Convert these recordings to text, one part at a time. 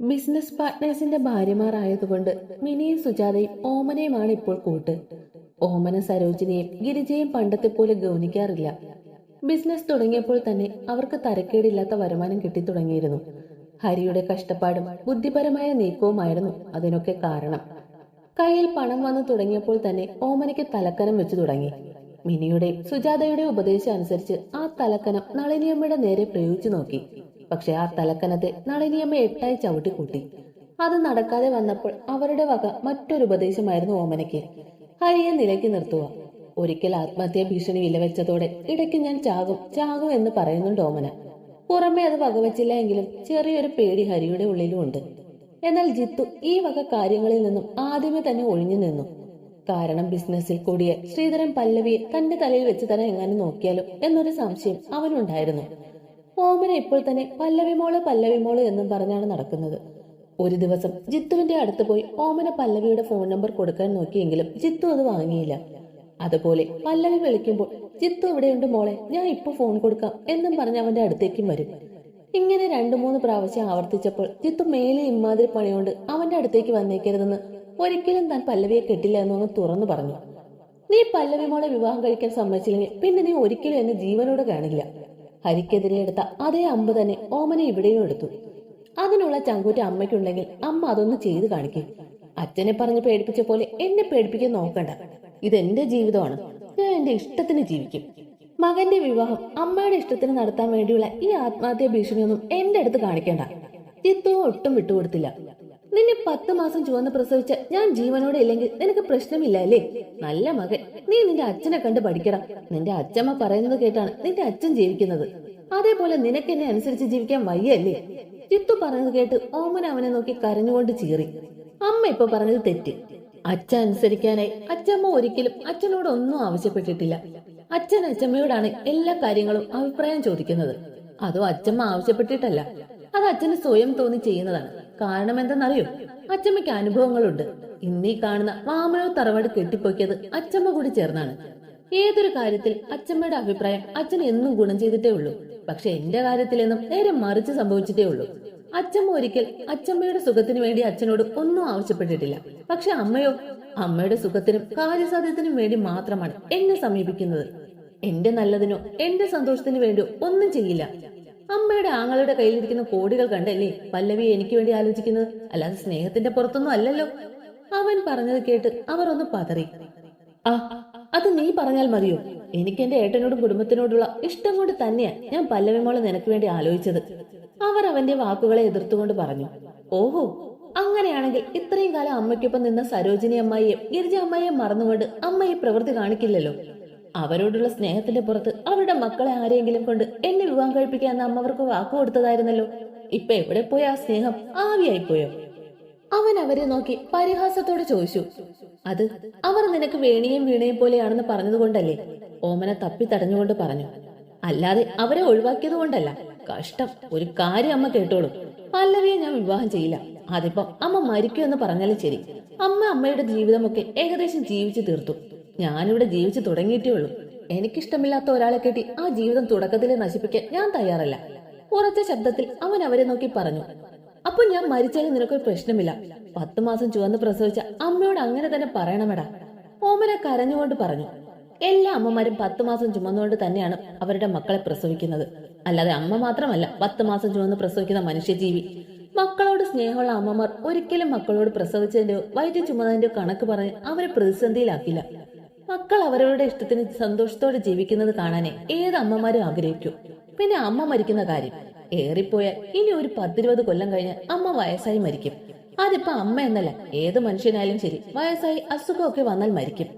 Business പാർട്ട്നേഴ്സിന്റെ ഭാര്യമാരായതുകൊണ്ട് മിനിയും സുജാതയും ഓമനയുമാണ് ഇപ്പോൾ കൂട്ട്. ഓമന സരോജിനിയും ഗിരിജയും പണ്ടത്തെ പോലെ ഗൗനിക്കാറില്ല. ബിസിനസ് തുടങ്ങിയപ്പോൾ തന്നെ അവർക്ക് തരക്കേടില്ലാത്ത വരുമാനം കിട്ടിത്തുടങ്ങിയിരുന്നു. ഹരിയുടെ കഷ്ടപ്പാടും ബുദ്ധിപരമായ നീക്കവുമായിരുന്നു അതിനൊക്കെ കാരണം. കയ്യിൽ പണം വന്നു തുടങ്ങിയപ്പോൾ തന്നെ ഓമനയ്ക്ക് തലക്കനം വെച്ചു തുടങ്ങി. മിനിയുടെയും സുജാതയുടെയും ഉപദേശം അനുസരിച്ച് ആ തലക്കനം നളിനിയമ്മയുടെ നേരെ പ്രയോഗിച്ചു നോക്കി. പക്ഷെ ആ തലക്കനത്തെ നളിനിയമ്മ എട്ടായി ചവിട്ടിക്കൂട്ടി. അത് നടക്കാതെ വന്നപ്പോൾ അവരുടെ വക മറ്റൊരു ഉപദേശമായിരുന്നു ഓമനയ്ക്ക്. ഹരിയെ നിലയ്ക്ക് നിർത്തുക. ഒരിക്കൽ ആത്മഹത്യാ ഭീഷണി വിലവെച്ചതോടെ ഇടയ്ക്ക് ഞാൻ ചാകും ചാകും എന്ന് പറയുന്നുണ്ട് ഓമന. പുറമെ അത് വകവെച്ചില്ല എങ്കിലും ചെറിയൊരു പേടി ഹരിയുടെ ഉള്ളിലും ഉണ്ട്. എന്നാൽ ജിത്തു ഈ വക കാര്യങ്ങളിൽ നിന്നും ആദ്യമേ തന്നെ ഒഴിഞ്ഞു നിന്നു. കാരണം ബിസിനസ്സിൽ കൂടിയ ശ്രീധരൻ പല്ലവിയെ തന്റെ തലയിൽ വെച്ച് തന്നെ എങ്ങനെ നോക്കിയാലോ എന്നൊരു സംശയം അവനുണ്ടായിരുന്നു. ഓമന ഇപ്പോൾ തന്നെ പല്ലവിമോള് എന്നും പറഞ്ഞാണ് നടക്കുന്നത്. ഒരു ദിവസം ജിത്തുവിന്റെ അടുത്ത് പോയി ഓമന പല്ലവിയുടെ ഫോൺ നമ്പർ കൊടുക്കാൻ നോക്കിയെങ്കിലും ജിത്തു അത് വാങ്ങിയില്ല. അതുപോലെ പല്ലവി വിളിക്കുമ്പോൾ ജിത്തു ഇവിടെയുണ്ട് മോളെ, ഞാൻ ഇപ്പൊ ഫോൺ കൊടുക്കാം എന്നും പറഞ്ഞ് അവന്റെ അടുത്തേക്കും വരും. ഇങ്ങനെ 2-3 പ്രാവശ്യം ആവർത്തിച്ചപ്പോൾ ജിത്തു മേലെ ഇമ്മാതിരി പണിയോണ്ട് അവന്റെ അടുത്തേക്ക് വന്നേക്കരുതെന്ന് ഒരിക്കലും താൻ പല്ലവിയെ കെട്ടില്ല എന്നൊന്ന് തുറന്നു പറഞ്ഞു. നീ പല്ലവിമോളെ വിവാഹം കഴിക്കാൻ സമ്മതിച്ചില്ലെങ്കിൽ പിന്നെ നീ ഒരിക്കലും എന്നെ ജീവനോട് കാണില്ല. ഹരിക്കെതിരെ എടുത്ത അതേ അമ്പ് തന്നെ ഓമന ഇവിടെയും എടുത്തു. അതിനുള്ള ചങ്കൂറ്റ അമ്മയ്ക്കുണ്ടെങ്കിൽ അമ്മ അതൊന്ന് ചെയ്തു കാണിക്കും. അച്ഛനെ പറഞ്ഞ് പേടിപ്പിച്ച പോലെ എന്നെ പേടിപ്പിക്കാൻ നോക്കണ്ട. ഇതെന്റെ ജീവിതമാണ്, ഞാൻ എന്റെ ഇഷ്ടത്തിന് ജീവിക്കും. മകന്റെ വിവാഹം അമ്മയുടെ ഇഷ്ടത്തിന് നടത്താൻ വേണ്ടിയുള്ള ഈ ആത്മഹത്യാ ഭീഷണിയൊന്നും എന്റെ അടുത്ത് കാണിക്കണ്ട. ജിത്തു ഒട്ടും വിട്ടുകൊടുത്തില്ല. നിന്നെ 10 മാസം ചുവന്ന് പ്രസവിച്ച ഞാൻ ജീവനോടെ ഇല്ലെങ്കിൽ നിനക്ക് പ്രശ്നമില്ല അല്ലേ? നല്ല മകൻ, നീ നിന്റെ അച്ഛനെ കണ്ട് പഠിക്കണം. നിന്റെ അച്ഛമ്മ പറയുന്നത് കേട്ടാണ് നിന്റെ അച്ഛൻ ജീവിക്കുന്നത്. അതേപോലെ നിനക്ക് എന്നെ അനുസരിച്ച് ജീവിക്കാൻ വയ്യല്ലേ? ജിത്തു പറഞ്ഞത് കേട്ട് ഓമന അവനെ നോക്കി കരഞ്ഞുകൊണ്ട് ചീറി. അമ്മ ഇപ്പൊ പറഞ്ഞത് തെറ്റ്. അച്ഛൻ അനുസരിക്കാനായി അച്ഛമ്മ ഒരിക്കലും അച്ഛനോട് ഒന്നും ആവശ്യപ്പെട്ടിട്ടില്ല. അച്ഛൻ അച്ഛമ്മയോടാണ് എല്ലാ കാര്യങ്ങളും അഭിപ്രായം ചോദിക്കുന്നത്. അതോ അച്ഛമ്മ ആവശ്യപ്പെട്ടിട്ടല്ല, അത് അച്ഛന് സ്വയം തോന്നി ചെയ്യുന്നതാണ്. കാരണം എന്തെന്നറിയോ? അച്ഛമ്മയ്ക്ക് അനുഭവങ്ങളുണ്ട്. ഇന്നീ കാണുന്ന വാമനോ തറവാട് കെട്ടിപ്പൊക്കിയത് അച്ഛമ്മ കൂടി ചേർന്നാണ്. ഏതൊരു കാര്യത്തിൽ അച്ഛമ്മയുടെ അഭിപ്രായം അച്ഛൻ എന്നും ഗുണം ചെയ്തിട്ടേ ഉള്ളൂ. പക്ഷെ എന്റെ കാര്യത്തിലെന്നും നേരെ മറിച്ച് സംഭവിച്ചിട്ടേ ഉള്ളൂ. അച്ഛമ്മ ഒരിക്കൽ അച്ഛമ്മയുടെ സുഖത്തിന് വേണ്ടി അച്ഛനോട് ഒന്നും ആവശ്യപ്പെട്ടിട്ടില്ല. പക്ഷെ അമ്മയോ അമ്മയുടെ സുഖത്തിനും കാര്യസാധ്യത്തിനും വേണ്ടി മാത്രമാണ് എന്നെ സമീപിക്കുന്നത്. എന്റെ നല്ലതിനോ എന്റെ സന്തോഷത്തിനു വേണ്ടിയോ ഒന്നും ചെയ്യില്ല. അമ്മയുടെ ആങ്ങളുടെ കയ്യിലിരിക്കുന്ന കോടികൾ കണ്ടല്ലേ പല്ലവിയെ എനിക്ക് വേണ്ടി ആലോചിക്കുന്നത്, അല്ലാതെ സ്നേഹത്തിന്റെ പുറത്തൊന്നും അല്ലല്ലോ. അവൻ പറഞ്ഞത് കേട്ട് അവർ ഒന്ന് പതറി. ആ, അത് നീ പറഞ്ഞാൽ മതിയോ? എനിക്ക് എന്റെ ഏട്ടനോടും കുടുംബത്തിനോടുള്ള ഇഷ്ടം കൊണ്ട് തന്നെയാ ഞാൻ പല്ലവിമോളെ നിനക്ക് വേണ്ടി ആലോചിച്ചത്. അവർ അവന്റെ വാക്കുകളെ എതിർത്തുകൊണ്ട് പറഞ്ഞു. ഓഹോ, അങ്ങനെയാണെങ്കിൽ ഇത്രയും കാലം അമ്മയ്ക്കൊപ്പം നിന്ന സരോജിനി അമ്മായിയെ ഗിരിജ അമ്മായിയെ മറന്നുകൊണ്ട് അമ്മ ഈ പ്രവൃത്തി കാണിക്കില്ലല്ലോ. അവരോടുള്ള സ്നേഹത്തിന്റെ പുറത്ത് അവരുടെ മക്കളെ ആരെങ്കിലും കൊണ്ട് എന്നെ വിവാഹം കഴിപ്പിക്കാന്ന് അമ്മ അവർക്ക് വാക്കു കൊടുത്തതായിരുന്നല്ലോ. ഇപ്പൊ എവിടെ പോയ ആ സ്നേഹം ആവിയായിപ്പോയോ? അവൻ അവരെ നോക്കി പരിഹാസത്തോടെ ചോദിച്ചു. അത് അവർ നിനക്ക് വേണിയും വീണയും പോലെയാണെന്ന് പറഞ്ഞതുകൊണ്ടല്ലേ? ഓമന തപ്പി തടഞ്ഞുകൊണ്ട് പറഞ്ഞു. അല്ലാതെ അവരെ ഒഴിവാക്കിയത് കൊണ്ടല്ല. കഷ്ടം. ഒരു കാര്യം അമ്മ കേട്ടോളൂ, പല്ലവിയെ ഞാൻ വിവാഹം ചെയ്യില്ല. അതിപ്പം അമ്മ മരിക്കൂ എന്ന് പറഞ്ഞാലും ശരി. അമ്മയുടെ ജീവിതമൊക്കെ ഏകദേശം ജീവിച്ചു തീർത്തു. ഞാനിവിടെ ജീവിച്ചു തുടങ്ങിയിട്ടേ ഉള്ളൂ. എനിക്കിഷ്ടമില്ലാത്ത ഒരാളെ കെട്ടി ആ ജീവിതം തുടക്കത്തിലെ നശിപ്പിക്കാൻ ഞാൻ തയ്യാറല്ല. ഉറച്ച ശബ്ദത്തിൽ അവൻ അവരെ നോക്കി പറഞ്ഞു. അപ്പൊ ഞാൻ മരിച്ചാലും നിനക്കൊരു പ്രശ്നമില്ല. 10 മാസം ചുവന്ന് പ്രസവിച്ച അമ്മയോട് അങ്ങനെ തന്നെ പറയണമെടാ. ഓമന കരഞ്ഞുകൊണ്ട് പറഞ്ഞു. എല്ലാ അമ്മമാരും 10 മാസം ചുമന്നുകൊണ്ട് തന്നെയാണ് അവരുടെ മക്കളെ പ്രസവിക്കുന്നത്. അല്ലാതെ അമ്മ മാത്രമല്ല 10 മാസം ചുമന്ന് പ്രസവിക്കുന്ന മനുഷ്യജീവി. മക്കളോട് സ്നേഹമുള്ള അമ്മമാർ ഒരിക്കലും മക്കളോട് പ്രസവിച്ചതിന്റെയോ വയറ്റിൽ ചുമന്നതിന്റെയോ കണക്ക് പറഞ്ഞ് അവരെ പ്രതിസന്ധിയിലാക്കില്ല. മക്കൾ അവരവരുടെ ഇഷ്ടത്തിന് സന്തോഷത്തോടെ ജീവിക്കുന്നത് കാണാനേ ഏത് അമ്മമാരും ആഗ്രഹിക്കൂ. പിന്നെ അമ്മ മരിക്കുന്ന കാര്യം ഏറിപ്പോയാൽ ഇനി ഒരു 10-20 കൊല്ലം കഴിഞ്ഞ് അമ്മ വയസ്സായി മരിക്കും. അതിപ്പോ അമ്മ എന്നല്ല, ഏത് മനുഷ്യനായാലും ശരി വയസ്സായി അസുഖമൊക്കെ വന്നാൽ മരിക്കും.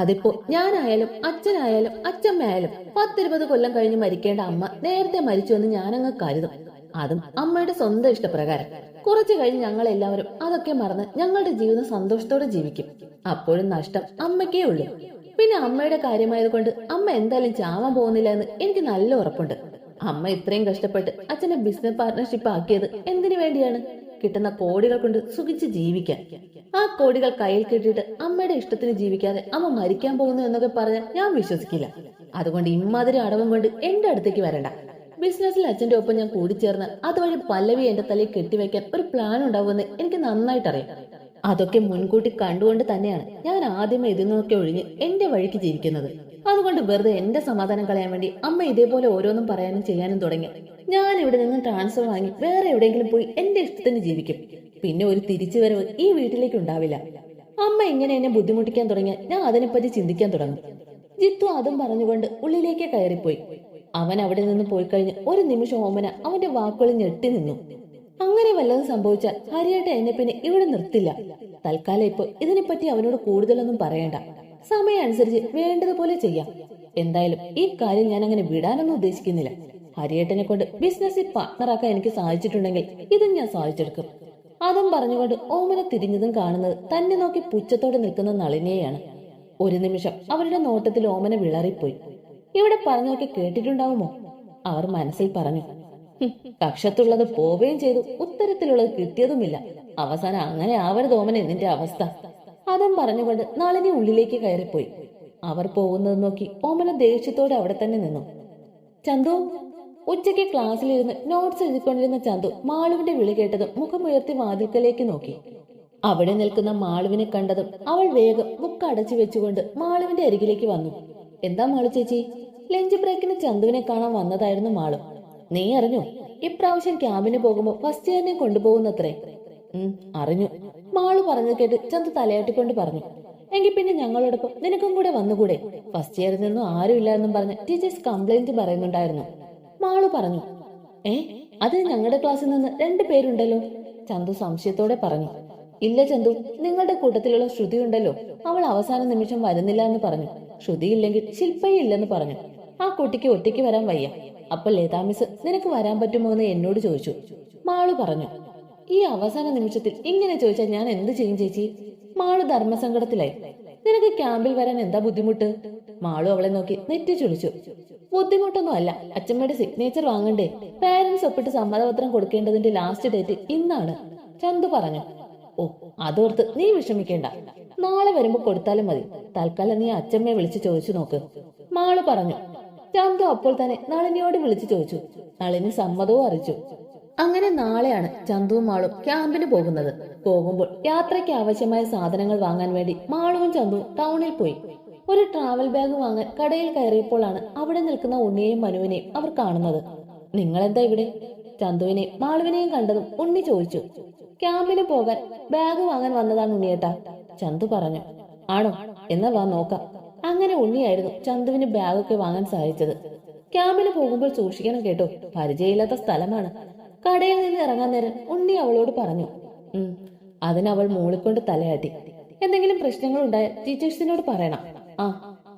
അതിപ്പോ ഞാനായാലും അച്ഛനായാലും അച്ഛമ്മയായാലും 10-20 കൊല്ലം കഴിഞ്ഞ് മരിക്കേണ്ട അമ്മ നേരത്തെ മരിച്ചു എന്ന് ഞാനങ്ങ് കരുതും. അതും അമ്മയുടെ സ്വന്തം ഇഷ്ടപ്രകാരം. കുറച്ചു കഴിഞ്ഞ് ഞങ്ങൾ എല്ലാവരും അതൊക്കെ മറന്ന് ഞങ്ങളുടെ ജീവിതം സന്തോഷത്തോടെ ജീവിക്കും. അപ്പോഴും നഷ്ടം അമ്മയ്ക്കേ ഉള്ളൂ. പിന്നെ അമ്മയുടെ കാര്യമായത് കൊണ്ട് അമ്മ എന്തായാലും ചാവാൻ പോകുന്നില്ല എന്ന് എനിക്ക് നല്ല ഉറപ്പുണ്ട്. അമ്മ ഇത്രയും കഷ്ടപ്പെട്ട് അച്ഛനെ ബിസിനസ് പാർട്ണർഷിപ്പ് ആക്കിയത് എന്തിനു വേണ്ടിയാണ്? കിട്ടുന്ന കോടികൾ കൊണ്ട് സുഖിച്ച് ജീവിക്കാൻ. ആ കോടികൾ കയ്യിൽ കിട്ടിയിട്ട് അമ്മയുടെ ഇഷ്ടത്തിന് ജീവിക്കാതെ അമ്മ മരിക്കാൻ പോകുന്നു എന്നൊക്കെ പറഞ്ഞാൽ ഞാൻ വിശ്വസിക്കില്ല. അതുകൊണ്ട് ഇമ്മാതിരി അടവും കൊണ്ട് എന്റെ അടുത്തേക്ക് വരണ്ട. ബിസിനസ്സിൽ അച്ഛന്റെ ഒപ്പം ഞാൻ കൂടിച്ചേർന്ന് അതുവഴി പല്ലവി എന്റെ തലയിൽ കെട്ടിവെക്കാൻ ഒരു പ്ലാൻ ഉണ്ടാവുമെന്ന് എനിക്ക് നന്നായിട്ടറിയാം. അതൊക്കെ മുൻകൂട്ടി കണ്ടുകൊണ്ട് തന്നെയാണ് ഞാൻ ആദ്യമേ ഇതിൽ നിന്നൊക്കെ ഒഴിഞ്ഞ് എന്റെ വഴിക്ക് ജീവിക്കുന്നത്. അതുകൊണ്ട് വെറുതെ എന്റെ സമാധാനം കളയാൻ വേണ്ടി അമ്മ ഇതേപോലെ ഓരോന്നും പറയാനും ചെയ്യാനും തുടങ്ങി. ഞാൻ ഇവിടെ നിന്ന് ട്രാൻസ്ഫർ വാങ്ങി വേറെ എവിടെയെങ്കിലും പോയി എന്റെ ഇഷ്ടത്തിന് ജീവിക്കും. പിന്നെ ഒരു തിരിച്ചുവരവ് ഈ വീട്ടിലേക്ക് ഉണ്ടാവില്ല. അമ്മ ഇങ്ങനെ എന്നെ ബുദ്ധിമുട്ടിക്കാൻ തുടങ്ങിയാൽ ഞാൻ അതിനെപ്പറ്റി ചിന്തിക്കാൻ തുടങ്ങും. ജിത്തു അതും പറഞ്ഞുകൊണ്ട് ഉള്ളിലേക്ക് കയറിപ്പോയി. അവൻ അവിടെ നിന്ന് പോയി കഴിഞ്ഞ് ഒരു നിമിഷം ഓമന അവന്റെ വാക്കുകളിൽ ഞെട്ടി നിന്നു. അങ്ങനെ വല്ലതും സംഭവിച്ചാൽ ഹരിയേട്ട എന്നെ പിന്നെ ഇവിടെ നിർത്തില്ല. തൽക്കാലം ഇപ്പൊ ഇതിനെപ്പറ്റി അവനോട് കൂടുതലൊന്നും പറയണ്ട. സമയം അനുസരിച്ച് വേണ്ടതുപോലെ ചെയ്യാം. എന്തായാലും ഈ കാര്യം ഞാൻ അങ്ങനെ വിടാനൊന്നും ഉദ്ദേശിക്കുന്നില്ല. ഹരിയേട്ടനെ കൊണ്ട് ബിസിനസ്സിൽ പാർട്ണറാക്കാൻ എനിക്ക് സാധിച്ചിട്ടുണ്ടെങ്കിൽ ഇതും ഞാൻ സാധിച്ചെടുക്കും. അതും പറഞ്ഞുകൊണ്ട് ഓമന തിരിഞ്ഞതും കാണുന്നത് തന്നെ നോക്കി പുച്ഛത്തോടെ നിൽക്കുന്ന നളിനിയെയാണ്. ഒരു നിമിഷം അവരുടെ നോട്ടത്തിൽ ഓമന വിളറിപ്പോയി. ഇവിടെ പറഞ്ഞൊക്കെ കേട്ടിട്ടുണ്ടാവുമോ? അവർ മനസ്സിൽ പറഞ്ഞു. കക്ഷത്തുള്ളത് പോവുകയും ചെയ്തു, ഉത്തരത്തിലുള്ളത് കിട്ടിയതുമില്ല. അവസാനം അങ്ങനെ ആവരുത് ഓമന നിന്റെ അവസ്ഥ. അതും പറഞ്ഞുകൊണ്ട് നളിനി ഉള്ളിലേക്ക് കയറിപ്പോയി. അവർ പോകുന്നത് നോക്കി ഓമന ദേഷ്യത്തോടെ അവിടെ തന്നെ നിന്നു. ചന്തു. ഉച്ചയ്ക്ക് ക്ലാസ്സിലിരുന്ന് നോട്ട്സ് എഴുതിക്കൊണ്ടിരുന്ന ചന്തു മാളുവിന്റെ വിളി കേട്ടതും മുഖമുയർത്തി വാതിൽക്കലേക്ക് നോക്കി. അവിടെ നിൽക്കുന്ന മാളുവിനെ കണ്ടതും അവൾ വേഗം ബുക്ക് അടച്ചു വെച്ചുകൊണ്ട് മാളുവിന്റെ അരികിലേക്ക് വന്നു. എന്താ മാളു ചേച്ചി? ലഞ്ച് ബ്രേക്കിന് ചന്തുവിനെ കാണാൻ വന്നതായിരുന്നു മാളു. നീ അറിഞ്ഞു? ഇപ്രാവശ്യം ക്യാമ്പിന് പോകുമ്പോ ഫസ്റ്റ് ഇയറിനെ കൊണ്ടുപോകുന്നത്രേ. അറിഞ്ഞു. മാളു പറഞ്ഞു കേട്ട് ചന്തു തലയാട്ടിക്കൊണ്ട് പറഞ്ഞു. എങ്കിൽ പിന്നെ ഞങ്ങളോടൊപ്പം നിനക്കും കൂടെ വന്നുകൂടെ? ഫസ്റ്റ് ഇയറിൽ നിന്നും ആരും ഇല്ല എന്നും പറഞ്ഞ് ടീച്ചേഴ്സ് കംപ്ലൈന്റ് പറയുന്നുണ്ടായിരുന്നു. മാളു പറഞ്ഞു. അത് ഞങ്ങളുടെ ക്ലാസ്സിൽ നിന്ന് 2 പേരുണ്ടല്ലോ. ചന്തു സംശയത്തോടെ പറഞ്ഞു. ഇല്ല ചന്തു, നിങ്ങളുടെ കൂട്ടത്തിലുള്ള ശ്രുതി ഉണ്ടല്ലോ, അവൾ അവസാന നിമിഷം വരുന്നില്ല എന്ന് പറഞ്ഞു. ശ്രുതി ഇല്ലെങ്കിൽ ശില്പയും ഇല്ലെന്ന് പറഞ്ഞു. ആ കുട്ടിക്ക് ഒറ്റയ്ക്ക് വരാൻ വയ്യ. അപ്പൊ ലതാ മിസ് നിനക്ക് വരാൻ പറ്റുമോ എന്ന് എന്നോട് ചോദിച്ചു. മാളു പറഞ്ഞു. ഈ അവസാന നിമിഷത്തിൽ ഇങ്ങനെ ചോദിച്ചാൽ ഞാൻ എന്ത് ചെയ്യും ചേച്ചി? മാളു ധർമ്മസങ്കടത്തിലായി. നിനക്ക് ക്യാമ്പിൽ വരാൻ എന്താ ബുദ്ധിമുട്ട്? മാളു അവളെ നോക്കി നെറ്റി ചുളിച്ചു. ബുദ്ധിമുട്ടൊന്നും അല്ല, അച്ഛമ്മയുടെ സിഗ്നേച്ചർ വാങ്ങണ്ടേ? പാരന്റ്സ് ഒപ്പിട്ട് സമ്മതപത്രം കൊടുക്കേണ്ടതിന്റെ ലാസ്റ്റ് ഡേറ്റ് ഇന്നാണ്. ചന്തു പറഞ്ഞു. ഓ, അതോർത്ത് നീ വിഷമിക്കേണ്ട, നാളെ വരുമ്പോ കൊടുത്താലും മതി. തൽക്കാലം നീ അച്ഛമ്മയെ വിളിച്ചു ചോദിച്ചു നോക്ക്, മാളു പറഞ്ഞു. ചന്തു അപ്പോൾ തന്നെ നളിനിയോട് വിളിച്ചു ചോദിച്ചു. നളിനി സമ്മതവും അറിയിച്ചു. അങ്ങനെ നാളെയാണ് ചന്തുവും മാളും ക്യാമ്പിന് പോകുന്നത്. പോകുമ്പോൾ യാത്രയ്ക്ക് ആവശ്യമായ സാധനങ്ങൾ വാങ്ങാൻ വേണ്ടി മാളുവും ചന്തുവും ടൗണിൽ പോയി. ഒരു ട്രാവൽ ബാഗ് വാങ്ങാൻ കടയിൽ കയറിയപ്പോഴാണ് അവിടെ നിൽക്കുന്ന ഉണ്ണിയെയും മനുവിനെയും അവർ കാണുന്നത്. നിങ്ങളെന്താ ഇവിടെ? ചന്തുവിനെയും മാളുവിനെയും കണ്ടതും ഉണ്ണി ചോദിച്ചു. ക്യാമ്പിന് പോകാൻ ബാഗ് വാങ്ങാൻ വന്നതാണ് ഉണ്ണിയേട്ടാ, ചന്തു പറഞ്ഞു. ആണോ? എന്നാ വാ നോക്കാം. അങ്ങനെ ഉണ്ണിയായിരുന്നു ചന്തുവിന് ബാഗൊക്കെ വാങ്ങാൻ സഹായിച്ചത്. ക്യാമ്പിന് പോകുമ്പോൾ സൂക്ഷിക്കണം കേട്ടോ, പരിചയമില്ലാത്ത സ്ഥലമാണ്. കടയിൽ നിന്ന് ഇറങ്ങാൻ നേരം ഉണ്ണി അവളോട് പറഞ്ഞു. അതിനവൾ മൂളിക്കൊണ്ട് തലയാട്ടി. എന്തെങ്കിലും പ്രശ്നങ്ങൾ ഉണ്ടായാൽ ടീച്ചേഴ്സിനോട് പറയണം.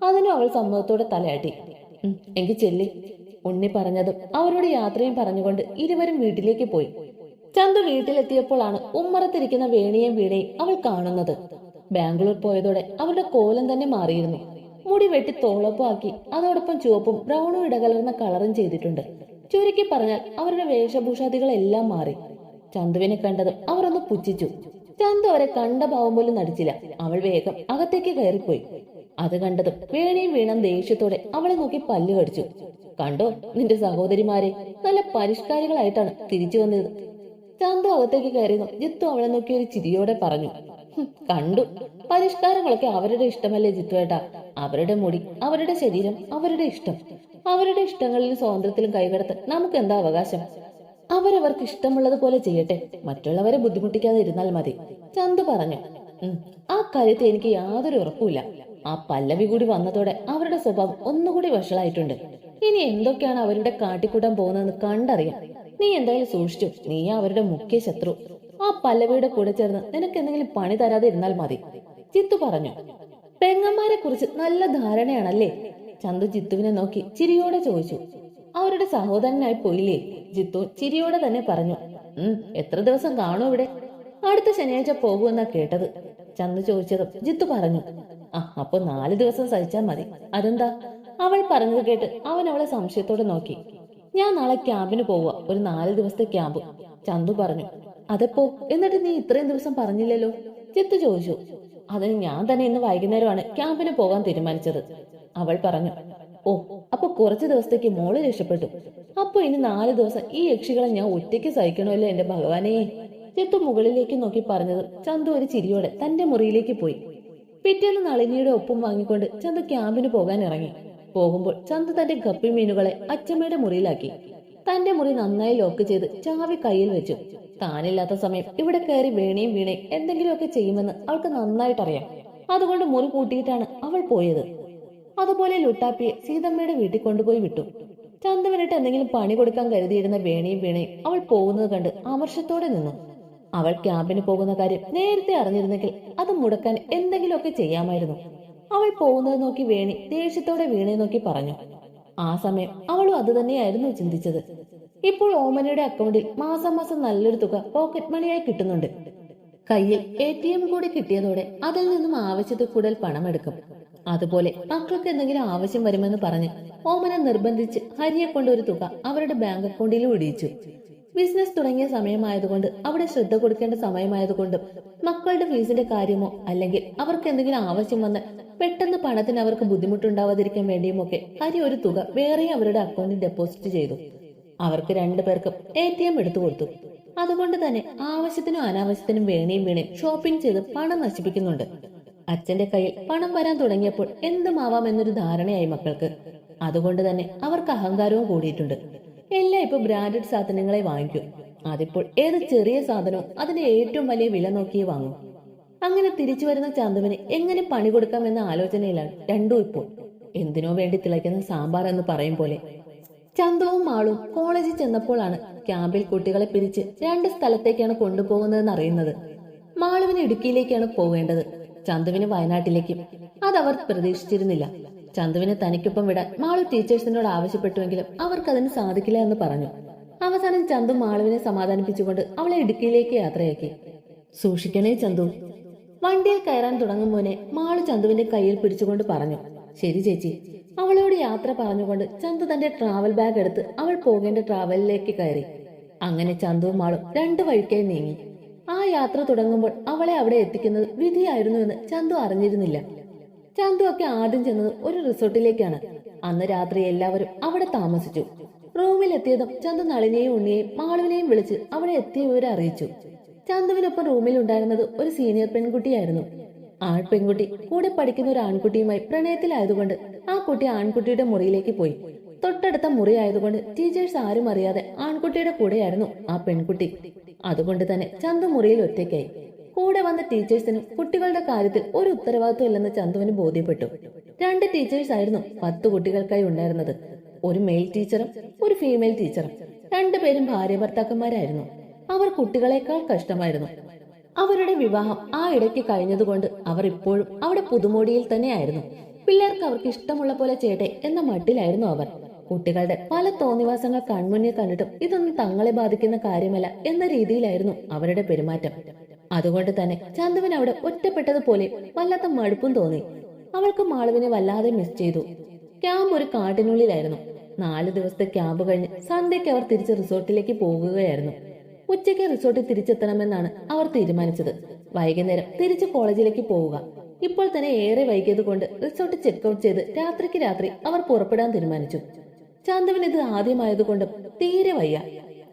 അതിനും അവൾ സമ്മതത്തോടെ തലയാട്ടി. എങ്കിൽ ചെല്ലി, ഉണ്ണി പറഞ്ഞതും അവരോട് യാത്രയും പറഞ്ഞുകൊണ്ട് ഇരുവരും വീട്ടിലേക്ക് പോയി. ചന്തു വീട്ടിലെത്തിയപ്പോഴാണ് ഉമ്മറത്തിരിക്കുന്ന വേണിയെയും വീണയും അവൾ കാണുന്നത്. ബാംഗ്ലൂർ പോയതോടെ അവരുടെ കോലം തന്നെ മാറിയിരുന്നു. മുടി വെട്ടി തോളൊപ്പമാക്കി, അതോടൊപ്പം ചുവപ്പും ബ്രൗണും ഇടകലർന്ന കളറും ചെയ്തിട്ടുണ്ട്. ചുരുക്കി പറഞ്ഞാൽ അവരുടെ വേഷഭൂഷാദികളെല്ലാം മാറി. ചന്തുവിനെ കണ്ടതും അവർ ഒന്ന് പുച്ഛിച്ചു. ചന്തു അവരെ കണ്ട ഭാവം പോലും നടിച്ചില്ല. അവൾ വേഗം അകത്തേക്ക് കയറിപ്പോയി. അത് കണ്ടതും വേണിയും വീണം ദേഷ്യത്തോടെ അവളെ നോക്കി പല്ല് കടിച്ചു. കണ്ടോ നിന്റെ സഹോദരിമാരെ, നല്ല പരിഷ്കാരികളായിട്ടാണ് തിരിച്ചു വന്നത്. ചന്തു അകത്തേക്ക് കയറിയെന്നു ജിത്തു അവളെ നോക്കി ഒരു ചിരിയോടെ പറഞ്ഞു. കണ്ടു, പരിഷ്കാരങ്ങളൊക്കെ അവരുടെ ഇഷ്ടമല്ലേ ജിത്തുവേട്ടാ? അവരുടെ മുടി, അവരുടെ ശരീരം, അവരുടെ ഇഷ്ടം. അവരുടെ ഇഷ്ടങ്ങളിലും സ്വാതന്ത്ര്യത്തിലും കൈകടത്താൻ നമുക്ക് എന്താ അവകാശം? അവരവർക്ക് ഇഷ്ടമുള്ളതുപോലെ ചെയ്യട്ടെ, മറ്റുള്ളവരെ ബുദ്ധിമുട്ടിക്കാതെ ഇരുന്നാൽ മതി, ചന്തു പറഞ്ഞു. ആ കാര്യത്തിൽ എനിക്ക് യാതൊരു ഉറപ്പുമില്ല. ആ പല്ലവി കൂടി വന്നതോടെ അവരുടെ സ്വഭാവം ഒന്നുകൂടി വഷളായിട്ടുണ്ട്. ഇനി എന്തൊക്കെയാണ് അവരുടെ കാട്ടിക്കൂട്ടാൻ പോകുന്നതെന്ന് കണ്ടറിയാം. നീ എന്തായാലും സൂക്ഷിച്ചു, നീ അവരുടെ മുഖ്യ ശത്രു. ആ പല്ലവിയുടെ കൂടെ ചേർന്ന് നിനക്ക് എന്തെങ്കിലും പണി തരാതെ ഇരുന്നാൽ മതി, ജിത്തു പറഞ്ഞു. പെങ്ങന്മാരെ കുറിച്ച് നല്ല ധാരണയാണല്ലേ? ചന്തു ജിത്തുവിനെ നോക്കി ചിരിയോടെ ചോദിച്ചു. അവരുടെ സഹോദരനായി പോയില്ലേ? ജിത്തു ചിരിയോടെ തന്നെ പറഞ്ഞു. എത്ര ദിവസം കാണും ഇവിടെ? അടുത്ത ശനിയാഴ്ച പോകുമെന്നാ കേട്ടത്, ചന്തു ചോദിച്ചതും ജിത്തു പറഞ്ഞു. അപ്പൊ 4 ദിവസം സഹിച്ചാൽ മതി. അതെന്താ? അവൾ പറഞ്ഞത് കേട്ട് അവൻ അവളെ സംശയത്തോടെ നോക്കി. ഞാൻ നാളെ ക്യാമ്പിന് പോവുക, ഒരു 4 ദിവസത്തെ ക്യാമ്പ്, ചന്തു പറഞ്ഞു. അതെപ്പോ? എന്നിട്ട് നീ ഇത്രയും ദിവസം പറഞ്ഞില്ലല്ലോ, ജിത്തു ചോദിച്ചു. അതിന് ഞാൻ തന്നെ ഇന്ന് വൈകുന്നേരമാണ് ക്യാമ്പിന് പോകാൻ തീരുമാനിച്ചത്, അവൾ പറഞ്ഞു. ഓ, ഓ, അപ്പൊ കുറച്ചു ദിവസത്തേക്ക് മോള് രക്ഷപ്പെട്ടു. അപ്പൊ ഇനി 4 ദിവസം ഈ യക്ഷികളെ ഞാൻ ഒറ്റയ്ക്ക് സഹിക്കണമല്ലോ എന്റെ ഭഗവാനേ. ചിത്തു മുകളിലേക്ക് നോക്കി പറഞ്ഞത് ചന്തു ഒരു ചിരിയോടെ തന്റെ മുറിയിലേക്ക് പോയി. പിറ്റേന്ന് നളിനിയുടെ ഒപ്പം വാങ്ങിക്കൊണ്ട് ചന്തു ക്യാമ്പിന് പോകാൻ ഇറങ്ങി. പോകുമ്പോൾ ചന്തു തന്റെ ഗപ്പി മീനുകളെ അച്ചമ്മയുടെ മുറിയിലാക്കി. തന്റെ മുറി നന്നായി ലോക്ക് ചെയ്ത് ചാവി കയ്യിൽ വെച്ചു. താനില്ലാത്ത സമയം ഇവിടെ കയറി വേണയും വീണയും എന്തെങ്കിലുമൊക്കെ ചെയ്യുമെന്ന് അവൾക്ക് നന്നായിട്ടറിയാം. അതുകൊണ്ട് മുറി പൂട്ടിയിട്ടാണ് അവൾ പോയത്. അതുപോലെ ലുട്ടാപ്പിയെ സീതമ്മയുടെ വീട്ടിൽ കൊണ്ടുപോയി വിട്ടു. ചന്തുവിനിട്ട് എന്തെങ്കിലും പണി കൊടുക്കാൻ കരുതിയിരുന്ന വേണയും വീണയും അവൾ പോകുന്നത് കണ്ട് അമർഷത്തോടെ നിന്നു. അവൾ ക്യാമ്പിന് പോകുന്ന കാര്യം നേരത്തെ അറിഞ്ഞിരുന്നെങ്കിൽ അത് മുടക്കാൻ എന്തെങ്കിലുമൊക്കെ ചെയ്യാമായിരുന്നു. അവൾ പോകുന്നത് നോക്കി വേണി ദേഷ്യത്തോടെ വീണയെ നോക്കി പറഞ്ഞു. ആ സമയം അവളും അതുതന്നെയായിരുന്നു ചിന്തിച്ചത്. ഇപ്പോൾ ഓമനയുടെ അക്കൗണ്ടിൽ മാസം മാസം നല്ലൊരു തുക പോക്കറ്റ് മണിയായി കിട്ടുന്നുണ്ട്. കയ്യിൽ ATM കൂടി കിട്ടിയതോടെ അതിൽ നിന്നും ആവശ്യത്തിൽ കൂടുതൽ പണമെടുക്കും. അതുപോലെ മക്കൾക്ക് എന്തെങ്കിലും ആവശ്യം വരുമെന്ന് പറഞ്ഞ് ഓമന നിർബന്ധിച്ച് ഹരിയെ കൊണ്ട് ഒരു തുക അവരുടെ ബാങ്ക് അക്കൗണ്ടിലും ഇടിയിച്ചു. ബിസിനസ് തുടങ്ങിയ സമയമായതുകൊണ്ട് അവിടെ ശ്രദ്ധ കൊടുക്കേണ്ട സമയമായതുകൊണ്ടും മക്കളുടെ ഫീസിന്റെ കാര്യമോ അല്ലെങ്കിൽ അവർക്ക് എന്തെങ്കിലും ആവശ്യം വന്ന് പെട്ടെന്ന് പണത്തിന് അവർക്ക് ബുദ്ധിമുട്ടുണ്ടാവാതിരിക്കാൻ വേണ്ടിയുമൊക്കെ ഹരി ഒരു തുക വേറെ അവരുടെ അക്കൗണ്ടിൽ ഡെപ്പോസിറ്റ് ചെയ്തു. അവർക്ക് 2 പേർക്കും ATM എടുത്തു കൊടുത്തു. അതുകൊണ്ട് തന്നെ ആവശ്യത്തിനും അനാവശ്യത്തിനും വേണയും വീണയും ഷോപ്പിംഗ് ചെയ്ത് പണം നശിപ്പിക്കുന്നുണ്ട്. അച്ഛന്റെ കയ്യിൽ പണം വരാൻ തുടങ്ങിയപ്പോൾ എന്തുമാവാം എന്നൊരു ധാരണയായി മക്കൾക്ക്. അതുകൊണ്ട് തന്നെ അവർക്ക് അഹങ്കാരവും കൂടിയിട്ടുണ്ട്. എല്ലാം ഇപ്പൊ ബ്രാൻഡഡ് സാധനങ്ങളെ വാങ്ങിക്കൂ. അതിപ്പോൾ ഏത് ചെറിയ സാധനവും അതിന്റെ ഏറ്റവും വലിയ വില നോക്കിയേ വാങ്ങും. അങ്ങനെ തിരിച്ചു വരുന്ന ചന്തുവിന് എങ്ങനെ പണി കൊടുക്കാമെന്ന ആലോചനയിലാണ് രണ്ടും ഇപ്പോൾ. എന്തിനോ വേണ്ടി തിളയ്ക്കുന്ന സാമ്പാർ എന്ന് പറയും പോലെ. ചന്തുവും മാളും കോളേജിൽ ചെന്നപ്പോഴാണ് ക്യാമ്പിൽ കുട്ടികളെ പിരിച്ച് 2 സ്ഥലത്തേക്കാണ് കൊണ്ടുപോകുന്നതെന്ന് അറിയുന്നത്. മാളുവിന് ഇടുക്കിയിലേക്കാണ് പോകേണ്ടത്, ചന്തുവിന് വയനാട്ടിലേക്കും. അതവർ പ്രതീക്ഷിച്ചിരുന്നില്ല. ചന്തുവിനെ തനിക്കൊപ്പം വിടാൻ മാളു ടീച്ചേഴ്സിനോട് ആവശ്യപ്പെട്ടുവെങ്കിലും അവർക്കതിന് സാധിക്കില്ല എന്ന് പറഞ്ഞു. അവസാനം ചന്തു മാളുവിനെ സമാധാനിപ്പിച്ചുകൊണ്ട് അവളെ ഇടുക്കിയിലേക്ക് യാത്രയാക്കി. സൂക്ഷിക്കണേ ചന്തു. വണ്ടിയിൽ കയറാൻ തുടങ്ങും മുന്നേ മാളു ചന്തുവിന്റെ കയ്യിൽ പിടിച്ചുകൊണ്ട് പറഞ്ഞു. ശരി ചേച്ചി. അവളോട് യാത്ര പറഞ്ഞുകൊണ്ട് ചന്തു തന്റെ ട്രാവൽ ബാഗ് എടുത്ത് അവൾ പോകേണ്ട ട്രാവലിലേക്ക് കയറി. അങ്ങനെ ചന്തുവും മാളും 2 വഴിക്കായി നീങ്ങി. ആ യാത്ര തുടങ്ങുമ്പോൾ അവളെ അവിടെ എത്തിക്കുന്നത് വിധിയായിരുന്നു എന്ന് ചന്തു അറിഞ്ഞിരുന്നില്ല. ചന്തു ഒക്കെ ആദ്യം ചെന്നത് ഒരു റിസോർട്ടിലേക്കാണ്. അന്ന് രാത്രി എല്ലാവരും അവിടെ താമസിച്ചു. റൂമിലെത്തിയതും ചന്തു നളിനെയും ഉണ്ണിയെയും മാളുവിനെയും വിളിച്ച് അവിടെ എത്തിയ വിവരം അറിയിച്ചു. ചന്തുവിനൊപ്പം റൂമിൽ ഉണ്ടായിരുന്നത് ഒരു സീനിയർ പെൺകുട്ടിയായിരുന്നു. പെൺകുട്ടി കൂടെ പഠിക്കുന്ന ഒരു ആൺകുട്ടിയുമായി പ്രണയത്തിലായതുകൊണ്ട് ആ കുട്ടി ആൺകുട്ടിയുടെ മുറിയിലേക്ക് പോയി. തൊട്ടടുത്ത മുറി ആയതുകൊണ്ട് ടീച്ചേഴ്സ് ആരും അറിയാതെ ആൺകുട്ടിയുടെ കൂടെയായിരുന്നു ആ പെൺകുട്ടി. അതുകൊണ്ട് തന്നെ ചന്തു മുറിയിൽ ഒറ്റയ്ക്കായി. കൂടെ വന്ന ടീച്ചേഴ്സിനും കുട്ടികളുടെ കാര്യത്തിൽ ഒരു ഉത്തരവാദിത്വം ഇല്ലെന്ന് ചന്തുവിന് ബോധ്യപ്പെട്ടു. 2 ടീച്ചേഴ്സ് ആയിരുന്നു 10 കുട്ടികൾക്കായി ഉണ്ടായിരുന്നത്. ഒരു മെയിൽ ടീച്ചറും ഒരു ഫീമെയിൽ ടീച്ചറും. 2 പേരും ഭാര്യ ഭർത്താക്കന്മാരായിരുന്നു. അവർ കുട്ടികളെക്കാൾ കഷ്ടമായിരുന്നു. അവരുടെ വിവാഹം ആ ഇടയ്ക്ക് കഴിഞ്ഞതുകൊണ്ട് അവർ ഇപ്പോഴും അവിടെ പുതുമോടിയിൽ തന്നെയായിരുന്നു. പിള്ളേർക്ക് അവർക്ക് ഇഷ്ടമുള്ള പോലെ ചെയ്യട്ടെ എന്ന മട്ടിലായിരുന്നു അവർ. കുട്ടികളുടെ പല തോന്നിവാസങ്ങൾ കൺമുന്നിൽ കണ്ടിട്ടും ഇതൊന്നും തങ്ങളെ ബാധിക്കുന്ന കാര്യമല്ല എന്ന രീതിയിലായിരുന്നു അവരുടെ പെരുമാറ്റം. അതുകൊണ്ട് തന്നെ ചന്തുവിന് അവിടെ ഒറ്റപ്പെട്ടതുപോലെ വല്ലാത്ത മടുപ്പും തോന്നി. അവൾക്ക് മാളുവിനെ വല്ലാതെ മിസ് ചെയ്തു. ക്യാമ്പ് ഒരു കാട്ടിനുള്ളിലായിരുന്നു. 4 ദിവസത്തെ ക്യാമ്പ് കഴിഞ്ഞ് സന്ധ്യയ്ക്ക് അവർ തിരിച്ച് റിസോർട്ടിലേക്ക് പോകുകയായിരുന്നു. ഉച്ചയ്ക്ക് റിസോർട്ടിൽ തിരിച്ചെത്തണമെന്നാണ് അവർ തീരുമാനിച്ചത്. വൈകുന്നേരം തിരിച്ച് കോളേജിലേക്ക് പോവുക. ഇപ്പോൾ തന്നെ ഏറെ വൈകിയത് കൊണ്ട് റിസോർട്ട് ചെക്ക്ഔട്ട് ചെയ്ത് രാത്രിക്ക് രാത്രി അവർ പുറപ്പെടാൻ തീരുമാനിച്ചു. ചന്തുവിന് ഇത് ആദ്യമായതുകൊണ്ടും തീരെ വയ്യ.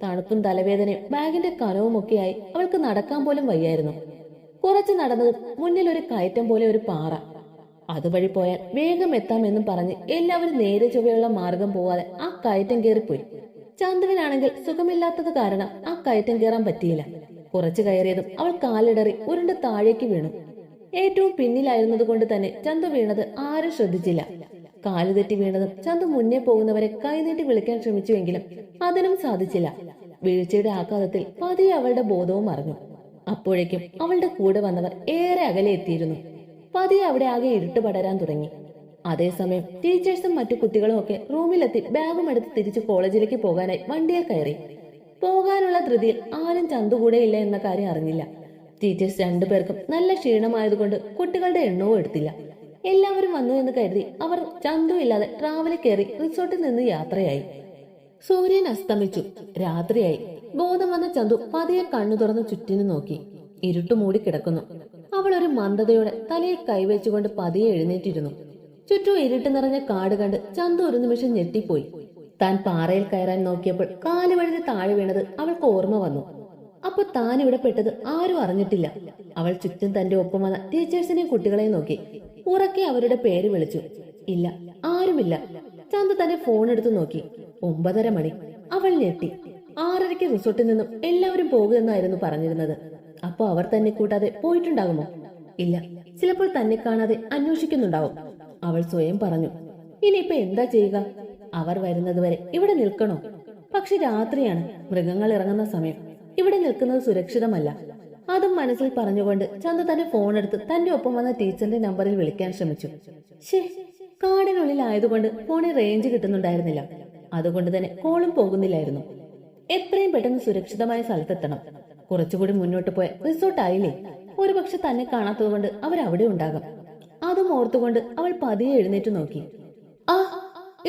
തണുപ്പും തലവേദനയും ബാഗിന്റെ കനവുമൊക്കെയായി അവൾക്ക് നടക്കാൻ പോലും വയ്യായിരുന്നു. കുറച്ച് നടന്നത് മുന്നിൽ ഒരു കയറ്റം പോലെ ഒരു പാറ. അതുവഴി പോയാൽ വേഗം എത്താമെന്നും പറഞ്ഞ് എല്ലാവരും നേരെ ചൊവ്വയുള്ള മാർഗം പോവാതെ ആ കയറ്റം കയറിപ്പോയി. ചന്തുവിനാണെങ്കിൽ സുഖമില്ലാത്തത് കാരണം ആ കയറ്റം കയറാൻ പറ്റിയില്ല. കുറച്ചു കയറിയതും അവൾ കാലിടറി ഉരുണ്ട് താഴേക്ക് വീണു. ഏറ്റവും പിന്നിലായിരുന്നത് കൊണ്ട് തന്നെ ചന്തു വീണത് ആരും ശ്രദ്ധിച്ചില്ല. കാലു തെറ്റി വീണതും ചന്തു മുന്നേ പോകുന്നവരെ കൈനീട്ടി വിളിക്കാൻ ശ്രമിച്ചുവെങ്കിലും അതിനും സാധിച്ചില്ല. വീഴ്ചയുടെ ആഘാതത്തിൽ പതിയെ അവളുടെ ബോധവും മറഞ്ഞു. അപ്പോഴേക്കും അവളുടെ കൂടെ വന്നവർ ഏറെ അകലെ എത്തിയിരുന്നു. പതിയെ അവിടെ ആകെ ഇരുട്ട് പടരാൻ തുടങ്ങി. അതേസമയം ടീച്ചേഴ്സും മറ്റു കുട്ടികളും ഒക്കെ റൂമിലെത്തി ബാഗും എടുത്ത് തിരിച്ചു കോളേജിലേക്ക് പോകാനായി വണ്ടിയിൽ കയറി. പോകാനുള്ള ധൃതിയിൽ ആരും ചന്തു കൂടെയില്ല എന്ന കാര്യം അറിഞ്ഞില്ല. ടീച്ചേഴ്സ് 2 പേർക്കും നല്ല ക്ഷീണമായതുകൊണ്ട് കുട്ടികളുടെ എണ്ണവും എടുത്തില്ല. എല്ലാവരും വന്നു എന്ന് കരുതി അവർ ചന്തു ഇല്ലാതെ ട്രാവലിൽ കയറി റിസോർട്ടിൽ നിന്ന് യാത്രയായി. സൂര്യൻ അസ്തമിച്ചു. രാത്രിയായി. ബോധം വന്ന ചന്തു പതിയെ കണ്ണു തുറന്ന് ചുറ്റിനു നോക്കി. ഇരുട്ടു മൂടി കിടക്കുന്നു. അവൾ ഒരു മന്ദതയോടെ തലയിൽ കൈവച്ചുകൊണ്ട് പതിയെ എഴുന്നേറ്റിരുന്നു. ചുറ്റും ഇരുട്ട് നിറഞ്ഞ കാട് കണ്ട് ചന്തു ഒരു നിമിഷം ഞെട്ടിപ്പോയി. താൻ പാറയിൽ കയറാൻ നോക്കിയപ്പോൾ കാല് വഴുതി താഴെ വീണത് അവൾക്ക് ഓർമ്മ വന്നു. അപ്പൊ താൻ ഇവിടെ പെട്ടത് ആരും അറിഞ്ഞിട്ടില്ല. അവൾ ചുറ്റും തന്റെ ഒപ്പം വന്ന ടീച്ചേഴ്സിനെയും കുട്ടികളെയും നോക്കി ഉറക്കെ അവരുടെ പേര് വിളിച്ചു. ഇല്ല, ആരുമില്ല. ചന്തു തന്റെ ഫോൺ എടുത്തു നോക്കി. 9:30 മണി. അവൾ ഞെട്ടി. 6:30 റിസോർട്ടിൽ നിന്നും എല്ലാവരും പോകുമെന്നായിരുന്നു പറഞ്ഞിരുന്നത്. അപ്പൊ അവർ തന്നെ കൂട്ടാതെ പോയിട്ടുണ്ടാകുമോ? ഇല്ല, ചിലപ്പോൾ തന്നെ കാണാതെ അന്വേഷിക്കുന്നുണ്ടാവും. അവൾ സ്വയം പറഞ്ഞു. ഇനിയിപ്പൊ എന്താ ചെയ്യുക? അവർ വരുന്നത് വരെ ഇവിടെ നിൽക്കണോ? പക്ഷെ രാത്രിയാണ്, മൃഗങ്ങൾ ഇറങ്ങുന്ന സമയം. ഇവിടെ നിൽക്കുന്നത് സുരക്ഷിതമല്ല. അതും മനസ്സിൽ പറഞ്ഞുകൊണ്ട് ചന്തു തന്റെ ഫോൺ എടുത്ത് തന്റെ ഒപ്പം വന്ന ടീച്ചറിന്റെ നമ്പറിൽ വിളിക്കാൻ ശ്രമിച്ചു. ശേ, കാടിനുള്ളിൽ ആയതുകൊണ്ട് ഫോണിൽ റേഞ്ച് കിട്ടുന്നുണ്ടായിരുന്നില്ല. അതുകൊണ്ട് തന്നെ കോളും പോകുന്നില്ലായിരുന്നു. എത്രയും പെട്ടെന്ന് സുരക്ഷിതമായ സ്ഥലത്തെത്തണം. കുറച്ചുകൂടി മുന്നോട്ട് പോയ റിസോർട്ട് ആയില്ലേ? ഒരുപക്ഷെ തന്നെ കാണാത്തത് കൊണ്ട് അവരവിടെ ഉണ്ടാകും. അതും ഓർത്തുകൊണ്ട് അവൾ പതിയെ എഴുന്നേറ്റ് നോക്കി. ആ,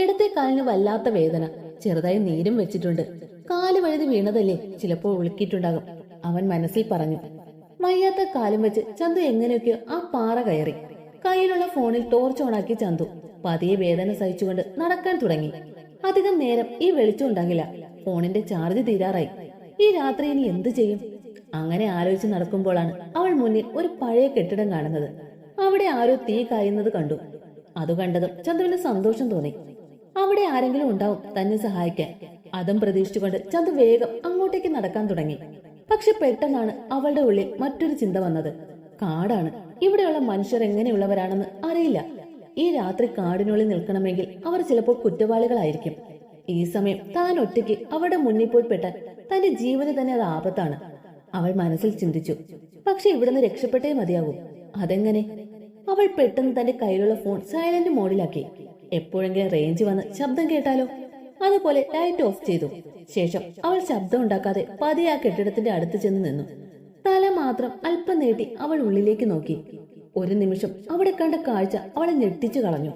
ഇടത്തെ കാലിന് വല്ലാത്ത വേദന, ചെറുതായി നീരും വെച്ചിട്ടുണ്ട്. കാല് വഴുതി വീണതല്ലേ, ചിലപ്പോൾ ഉളുക്കിയിട്ടുണ്ടാകും, അവൻ മനസ്സിൽ പറഞ്ഞു. വയ്യാത്ത കാലും വെച്ച് ചന്തു എങ്ങനെയൊക്കെയോ ആ പാറ കയറി. കയ്യിലുള്ള ഫോണിൽ ടോർച്ച് ഓണാക്കി ചന്തു പതിയെ വേദന സഹിച്ചുകൊണ്ട് നടക്കാൻ തുടങ്ങി. അധികം നേരം ഈ വെളിച്ചം ഉണ്ടാകില്ല. ഫോണിന്റെ ചാർജ് തീരാറായി. ഈ രാത്രി ഇനി എന്തു ചെയ്യും? അങ്ങനെ ആലോചിച്ച് നടക്കുമ്പോഴാണ് അവൾ മുന്നിൽ ഒരു പഴയ കെട്ടിടം കാണുന്നത്. അവിടെ ആരോ തീ കായുന്നത് കണ്ടു. അത് കണ്ടതും ചന്തുവിന് സന്തോഷം തോന്നി. അവിടെ ആരെങ്കിലും ഉണ്ടാവും തന്നെ സഹായിക്കാൻ. അതും പ്രതീക്ഷിച്ചുകൊണ്ട് ചന്തു വേഗം അങ്ങോട്ടേക്ക് നടക്കാൻ തുടങ്ങി. പക്ഷെ പെട്ടെന്നാണ് അവളുടെ ഉള്ളിൽ മറ്റൊരു ചിന്ത വന്നത്. കാടാണ്, ഇവിടെയുള്ള മനുഷ്യർ എങ്ങനെയുള്ളവരാണെന്ന് അറിയില്ല. ഈ രാത്രി കാടിനുള്ളിൽ നിൽക്കണമെങ്കിൽ അവർ ചിലപ്പോൾ കുറ്റവാളികളായിരിക്കും. ഈ സമയം താൻ ഒറ്റയ്ക്ക് അവരുടെ മുന്നിൽ പോയി പെട്ടാൽ തന്റെ ജീവന് തന്നെ അത് ആപത്താണ്. അവൾ മനസ്സിൽ ചിന്തിച്ചു. പക്ഷെ ഇവിടുന്ന് രക്ഷപ്പെട്ടേ മതിയാകൂ. അതെങ്ങനെ? അവൾ പെട്ടെന്ന് തന്റെ കയ്യിലുള്ള ഫോൺ സൈലന്റ് മോഡിലാക്കി. എപ്പോഴെങ്കിലും റേഞ്ച് വന്ന് ശബ്ദം കേട്ടാലോ? അതുപോലെ ലൈറ്റ് ഓഫ് ചെയ്തു. ശേഷം അവൾ ശബ്ദം ഉണ്ടാക്കാതെ പതിയെ ആ കെട്ടിടത്തിന്റെ അടുത്ത് ചെന്ന് നിന്നു. തല മാത്രം അല്പം നീട്ടി അവൾ ഉള്ളിലേക്ക് നോക്കി. ഒരു നിമിഷം അവിടെ കണ്ട കാഴ്ച അവളെ ഞെട്ടിച്ചു കളഞ്ഞു.